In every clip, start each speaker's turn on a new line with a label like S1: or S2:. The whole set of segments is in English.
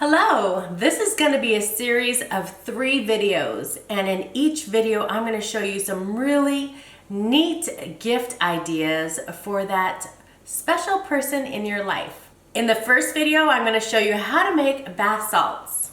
S1: Hello, this is going to be a series of 3 videos, and in each video I'm going to show you some really neat gift ideas for that special person in your life. In the first video I'm going to show you how to make bath salts.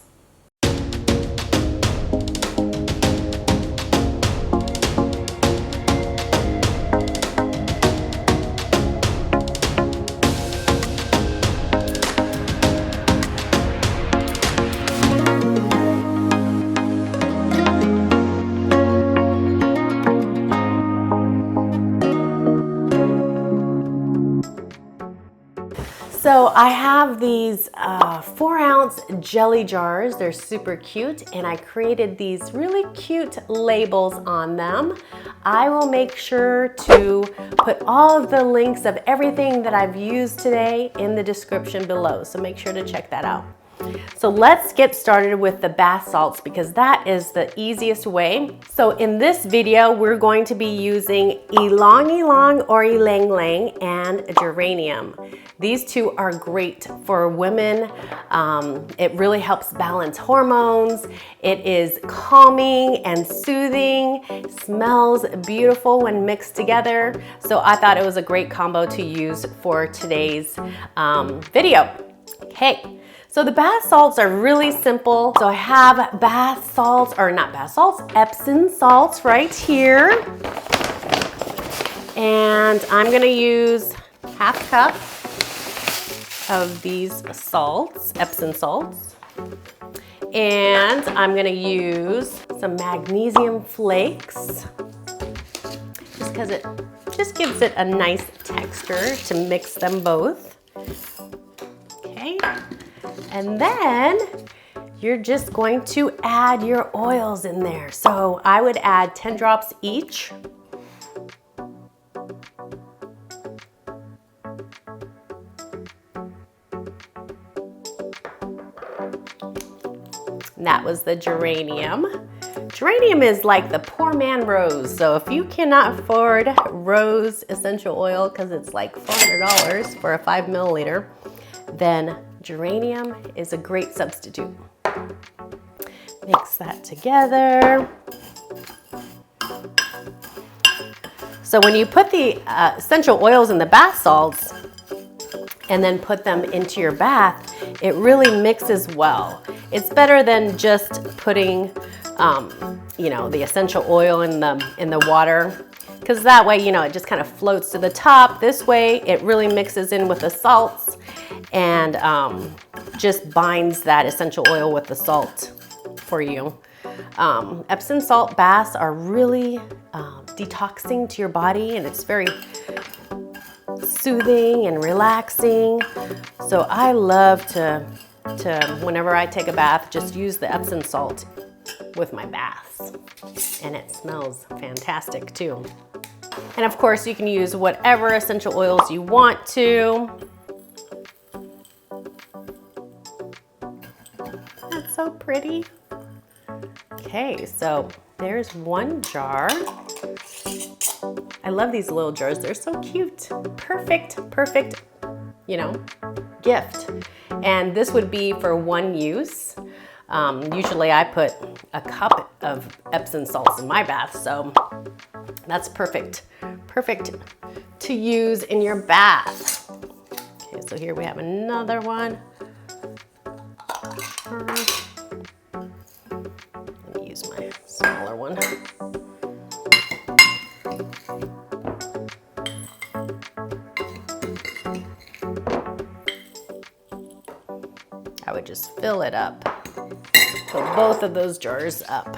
S1: So I have these 4-ounce jelly jars. They're super cute, and I created these really cute labels on them. I will make sure to put all of the links of everything that I've used today in the description below, so make sure to check that out. So let's get started with the bath salts because that is the easiest way. So in this video, we're going to be using ylang ylang or ylang ylang and geranium. These two are great for women. It really helps balance hormones. It is calming and soothing. It smells beautiful when mixed together. So I thought it was a great combo to use for today's video. Okay. So the bath salts are really simple. So I have bath salts, or not bath salts, Epsom salts right here. And I'm gonna use half cup of these salts, Epsom salts. And I'm gonna use some magnesium flakes, just because it just gives it a nice texture to mix them both. Okay. And then you're just going to add your oils in there. So I would add 10 drops each. And that was the geranium. Geranium is like the poor man rose. So if you cannot afford rose essential oil because it's like $400 for a 5 milliliter, then geranium is a great substitute. Mix that together. So when you put the essential oils in the bath salts and then put them into your bath, it really mixes well. It's better than just putting, the essential oil in the water, because that way, it just kind of floats to the top. This way, it really mixes in with the salts and just binds that essential oil with the salt for you. Epsom salt baths are really detoxing to your body, and it's very soothing and relaxing. So I love to whenever I take a bath, just use the Epsom salt with my baths, and it smells fantastic too. And of course, you can use whatever essential oils you want to. That's so pretty. Okay, so there's one jar. I love these little jars. They're so cute. Perfect, gift. And this would be for one use. Usually I put a cup of Epsom salts in my bath, so that's perfect to use in your bath. Okay, so here we have another one. Let me use my smaller one. I would just fill it up. Fill both of those jars up.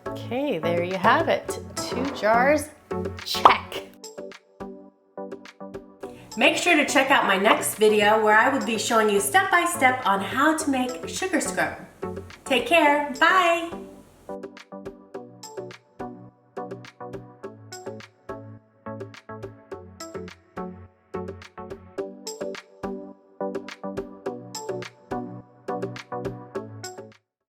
S1: Okay, there you have it. 2 jars, check. Make sure to check out my next video where I will be showing you step by step on how to make sugar scrub. Take care, bye!